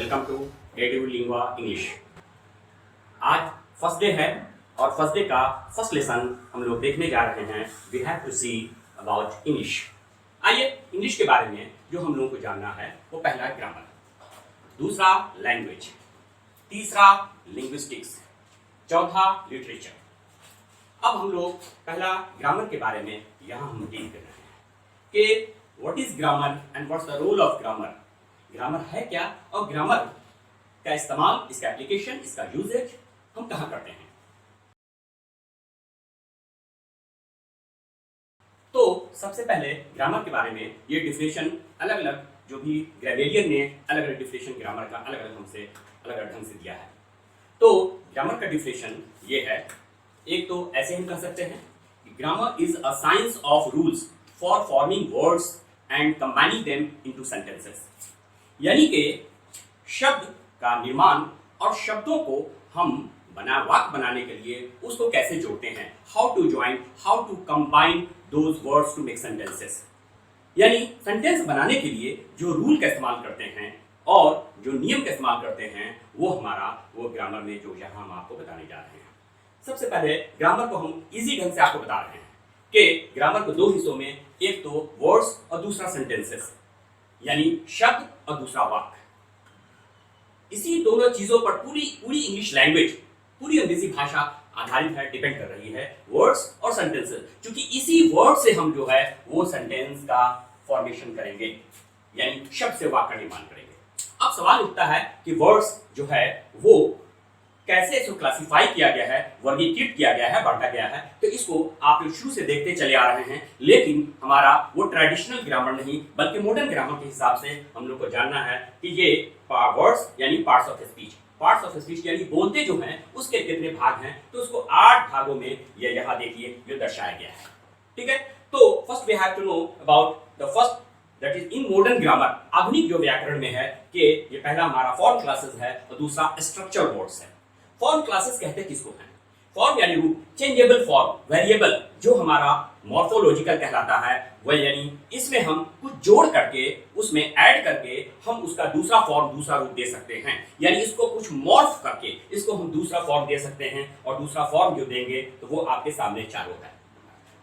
Welcome to Creative Lingua English. आज first day है और फर्स्ट डे का फर्स्ट लेसन हम लोग देखने जा रहे हैं। We have to see about English. आइए इंग्लिश के बारे में जो हम लोगों को जानना है वो पहला ग्रामर, दूसरा लैंग्वेज, तीसरा लिंग्विस्टिक्स, चौथा लिटरेचर। अब हम लोग पहला ग्रामर के बारे में यहाँ हम डील कर रहे हैं कि what is grammar and what's the role of grammar. Grammar है क्या और ग्रामर का इस्तेमाल, इसका एप्लीकेशन, इसका यूजेज हम कहाँ करते हैं। तो सबसे पहले ग्रामर के बारे में ये डिफिनेशन अलग अलग जो भी ग्रामेरियन ने अलग अलग डिफिनेशन ग्रामर का अलग अलग हमसे अलग अलग ढंग से दिया है। तो ग्रामर का डिफिनेशन ये है, एक तो ऐसे हम कह सकते हैं कि grammar is a science of rules for forming words and combining them into sentences. यानी कि शब्द का निर्माण और शब्दों को हम वाक्य बनाने के लिए उसको कैसे जोड़ते हैं, how to join, how to combine those words to make sentences. यानी सेंटेंस बनाने के लिए जो रूल का इस्तेमाल करते हैं और जो नियम का इस्तेमाल करते हैं वो ग्रामर में जो यहाँ हम आपको बताने जा रहे हैं। सबसे पहले ग्रामर को हम इजी ढंग से आपको बता रहे हैं कि ग्रामर को दो हिस्सों में, एक तो वर्ड्स और दूसरा सेंटेंसेस, यानी शब्द और दूसरा वाक्य। इसी दोनों चीजों पर पूरी इंग्लिश लैंग्वेज, पूरी अंग्रेजी भाषा आधारित है, डिपेंड कर रही है, वर्ड्स और सेंटेंसेस। क्योंकि इसी वर्ड से हम जो है वो सेंटेंस का फॉर्मेशन करेंगे, यानी शब्द से वाक्य का निर्माण करेंगे। अब सवाल उठता है कि वर्ड्स जो है वो कैसे इसको क्लासिफाई किया गया है, वर्गीकृत किया गया है, बांटा गया है। तो इसको आप लोग शुरू से देखते चले आ रहे हैं, लेकिन हमारा वो ट्रेडिशनल ग्रामर नहीं बल्कि मॉडर्न ग्रामर के हिसाब से हम लोग को जानना है कि ये वर्ड्स यानी parts of speech, parts of speech यानी बोलते जो हैं उसके कितने भाग हैं। तो उसको 8 भागों में ये यहाँ देखिए जो दर्शाया गया है। ठीक है, तो first we have to know about the first that is in modern grammar, आधुनिक जो व्याकरण में है, कि ये पहला हमारा फॉर्म क्लासेस है और दूसरा स्ट्रक्चर वर्ड्स है। फॉर्म क्लासेस कहते हैं किसको हैं? फॉर्म यानी रूप, चेंजेबल फॉर्म, वेरिएबल जो हमारा मॉर्फोलॉजिकल कहलाता है, वह यानी इसमें हम कुछ जोड़ करके उसमें ऐड करके हम उसका दूसरा फॉर्म, दूसरा रूप दे सकते हैं। यानी इसको कुछ मॉर्फ करके इसको हम दूसरा फॉर्म दे सकते हैं और दूसरा फॉर्म जो देंगे तो वो आपके सामने चार होता है।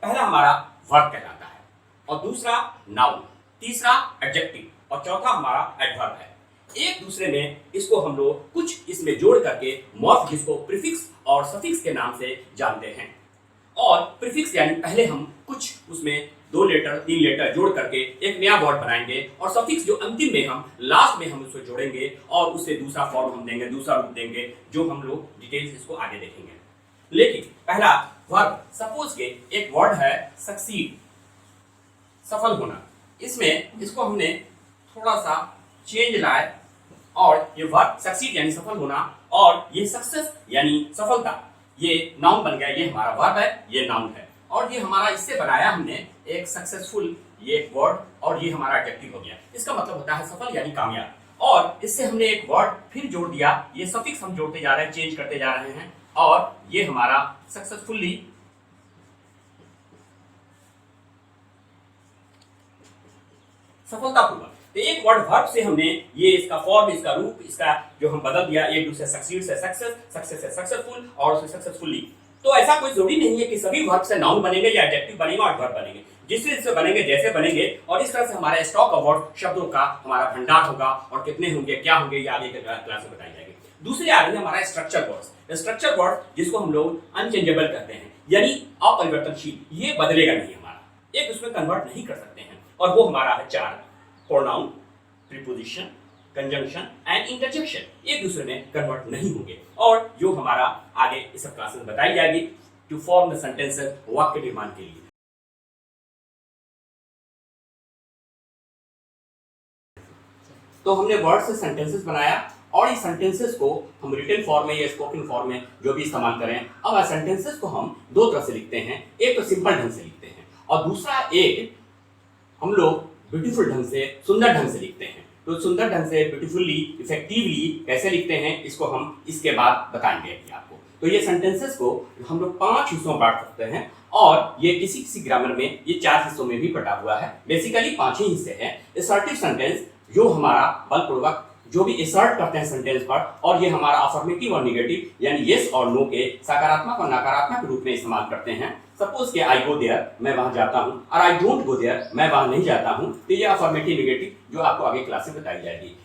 पहला हमारा वर्ब कहलाता है और दूसरा नाउन, तीसरा एडजेक्टिव और चौथा हमारा एडवर्ब है। एक दूसरे में इसको हम लोग कुछ इसमें जोड़ करके मॉर्फ, जिसको प्रीफिक्स और सफिक्स के नाम से जानते हैं। और प्रीफिक्स यानी पहले हम कुछ उसमें 2 लेटर 3 लेटर जोड़ करके एक नया वर्ड बनाएंगे और सफिक्स जो अंतिम में हम लास्ट में हम उसको जोड़ेंगे और उससे दूसरा फॉर्म हम देंगे, दूसरा रूप देंगे, जो हम लोग डिटेल्स इसको आगे देखेंगे। लेकिन पहला वर्ब, सपोज के एक वर्ड है सक्सीड, सफल होना। इसमें इसको हमने थोड़ा सा चेंज लाए और ये वर्ब सक्सीड यानी सफल होना और ये सक्सेस यानी सफलता, ये नाउन बन गया। ये हमारा वर्ब है, ये नाउन है और ये हमारा इससे बनाया हमने एक सक्सेसफुल, ये एक वर्ड और ये हमारा एडजेक्टिव हो गया। इसका मतलब होता है सफल यानी कामयाब। और इससे हमने एक वर्ड फिर जोड़ दिया, ये सफिक्स हम जोड़ते जा रहे हैं, चेंज करते जा रहे हैं और ये हमारा सक्सेसफुली, सफलतापूर्वक। तो एक वर्ड वर्ब से हमने ये इसका फॉर्म, इसका रूप, इसका जो हम बदल दिया, एक दूसरे सक्सीड से सक्सेस, सक्सेस से सक्सेसफुल और उससे सक्सेसफुली। तो ऐसा कोई जरूरी नहीं है कि सभी वर्ब से नाउन बनेंगे या एडजेक्टिव बनेगा और वर्ब बनेंगे, जिससे बनेंगे जैसे बनेंगे। और इस तरह से हमारा स्टॉक ऑफ वर्ड, शब्दों का हमारा भंडार होगा और कितने होंगे, क्या होंगे, ये आगे के क्लास में बताई जाएगी। दूसरे आ रही है हमारा स्ट्रक्चर वर्ड्स। स्ट्रक्चर वर्ड जिसको हम लोग अनचेंजेबल कहते हैं, यानी अपरिवर्तनशील, ये बदलेगा नहीं, हमारा एक उसमें कन्वर्ट नहीं कर सकते हैं। और वो हमारा है 4, pronoun, preposition, conjunction and interjection, एक दूसरे में कन्वर्ट नहीं होंगे। और जो हमारा आगे इस सब क्लासेस में बताई जाएगी टू फॉर्म द सेंटेंसेस, वाक्य निर्माण के लिए। तो हमने वर्ड से सेंटेंसेस बनाया और इस सेंटेंसेस को हम रिटन फॉर्म में या स्पोकन फॉर्म में जो भी इस्तेमाल करें। अब सेंटेंसेस को हम 2 तरह से लिखते हैं, एक तो सिंपल ढंग से लिखते हैं और दूसरा एक हम लोग ब्यूटीफुल ढंग से, सुंदर ढंग से लिखते हैं। तो सुंदर ढंग से, ब्यूटीफुली, इफेक्टिवली कैसे लिखते हैं इसको हम इसके बाद बताएंगे अभी आपको। तो ये सेंटेंसेस को हम लोग 5 हिस्सों में बांट सकते हैं और ये किसी किसी ग्रामर में ये 4 हिस्सों में भी बटा हुआ है। बेसिकली 5 ही हिस्से हैं। असर्टिव सेंटेंस जो हमारा बलपूर्वक जो भी असर्ट करते हैं सेंटेंस पर, और ये हमारा अफर्मेटिव और निगेटिव यानी यस और नो के सकारात्मक और नकारात्मक रूप में इस्तेमाल करते हैं। सपोज के आई गो देयर, मैं वहां जाता हूं, और आई डोंट गो देयर, मैं वहां नहीं जाता हूं, तो ये अफर्मेटिव निगेटिव जो आपको आगे क्लास में बताई जाएगी।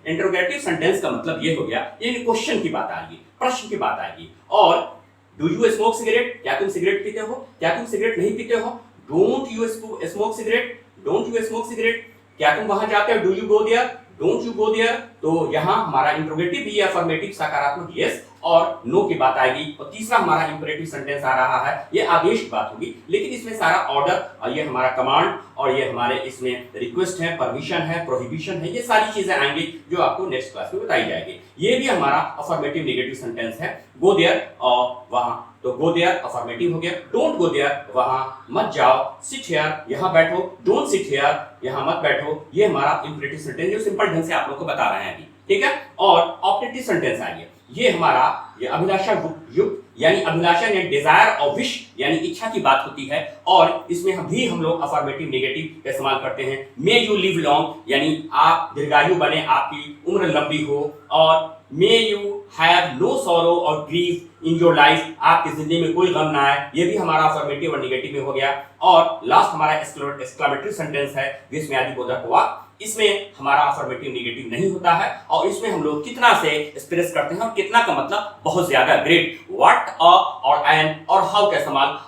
इंटरोगेटिव सेंटेंस का मतलब ये हो गया, ये क्वेश्चन की बात आएगी, प्रश्न की बात आएगी। और डू यू स्मोक सिगरेट, क्या तुम सिगरेट पीते हो, क्या तुम सिगरेट नहीं पीते हो, don't you smoke cigarette, don't you smoke cigarette, क्या तुम वहां जाते हो, do you go there, don't you go there. तो यहाँ हमारा इंट्रोगेटिव भी अफर्मेटिव सकारात्मक यस और नो की बात आएगी। और तीसरा हमारा इंपरेटिव सेंटेंस आ रहा है, ये आदेश की बात होगी, लेकिन इसमें सारा ऑर्डर और ये हमारा कमांड और ये हमारे इसमें रिक्वेस्ट है, परमिशन है, प्रोहिबिशन है, ये सारी चीजें आएंगी जो आपको नेक्स्ट क्लास में बताई जाएगी। ये भी हमारा अफर्मेटिव नेगेटिव सेंटेंस है। गो देयर और वहां, तो गो देयर अफर्मेटिव हो गया। डोंट गो देयर, वहां मत जाओ। सिट हियर, यहां बैठो। डोंट सिट हियर, यहां मत बैठो। ये हमारा इंपरेटिव सेंटेंस जो सिंपल ढंग से आप लोगों को बता रहे हैं अभी, ठीक है। और ऑप्टेटिव सेंटेंस आइए, ये हमारा ये अभिलाषा युक्त यानी अभिलाषा यानी डिजायर और विश यानी इच्छा की बात होती है, और इसमें भी हम लोग अफर्मेटिव नेगेटिव का इस्तेमाल करते हैं। मे यू लिव लॉन्ग यानी आप दीर्घायु बने, आपकी उम्र लंबी हो। और may you have no sorrow और ग्रीफ इन योर लाइफ, आपकी जिंदगी में कोई गम ना आए, ये भी हमारा अफर्मेटिव और नेगेटिव में हो गया। और लास्ट हमारा एक्सक्लेमेटरी सेंटेंस है, जिसमें आदिबोधक हुआ, इसमें हमारा अफर्मेटिव नेगेटिव नहीं होता है, और इसमें हम लोग कितना से एक्सप्रेस करते हैं, और कितना का मतलब बहुत ज्यादा, ग्रेट, व्हाट, और एन और हाउ का इस्तेमाल।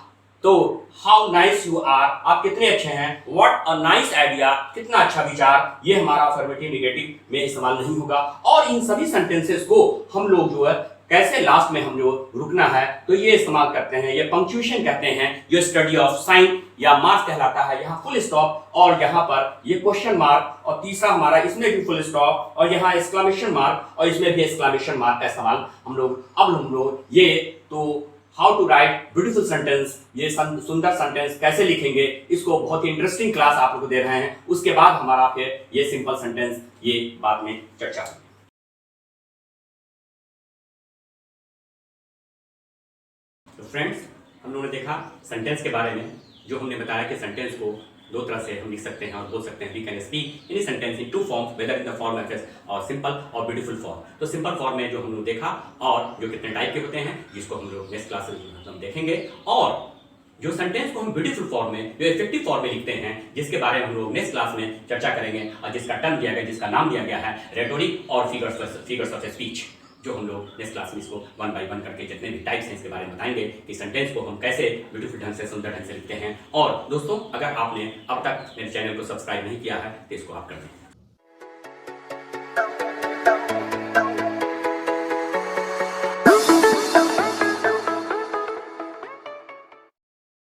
तो हाउ नाइस यू आर, आप कितने अच्छे हैं। व्हाट अ नाइस आइडिया, कितना अच्छा विचार, ये हमारा अफर्मेटिव नेगेटिव में इस्तेमाल नहीं होगा। और इन सभी सेंटेंसेस को हम लोग जो है कैसे लास्ट में हम जो रुकना है, तो ये इस्तेमाल करते हैं, ये पंक्चुएशन कहते हैं, जो स्टडी ऑफ साइन या मार्क्स कहलाता है। यहाँ फुल स्टॉप और यहाँ पर ये क्वेश्चन मार्क, और तीसरा हमारा इसमें भी फुल स्टॉप, और यहाँ एक्सक्लेमेशन मार्क, और इसमें भी एक्सक्लेमेशन मार्क का इस्तेमाल हम लोग ये तो how to write beautiful sentence, ये सुंदर सेंटेंस कैसे लिखेंगे, इसको बहुत ही इंटरेस्टिंग क्लास आप लोग को दे रहे हैं। उसके बाद हमारा फिर ये सिंपल सेंटेंस ये बाद में चर्चा होगी। तो फ्रेंड्स, हम लोगों ने देखा सेंटेंस के बारे में, जो हमने बताया कि सेंटेंस को दो तरह से हम लिख सकते हैं और बोल सकते हैं। We can speak any sentence in two forms, whether in the form of और सिंपल और ब्यूटीफुल फॉर्म। तो सिंपल फॉर्म में जो हम लोग देखा, और जो कितने टाइप के होते हैं, जिसको हम लोग नेक्स्ट क्लास में हम देखेंगे। और जो सेंटेंस को हम ब्यूटीफुल फॉर्म में, जो इफेक्टिव फॉर्म में लिखते हैं, जिसके बारे में हम लोग नेक्स्ट क्लास में चर्चा करेंगे, और जिसका टर्म दिया गया, जिसका नाम दिया गया है रेटोरिक और फिगर्स ऑफ स्पीच, जो हम लोग नेक्स्ट क्लास में इसको वन बाय वन करके जितने भी टाइप्स हैं इसके बारे में बताएंगे कि सेंटेंस को हम कैसे ब्यूटीफुल ढंग से, सुंदर ढंग से लिखते हैं। और दोस्तों, अगर आपने अब तक मेरे चैनल को सब्सक्राइब नहीं किया है तो इसको आप कर दें।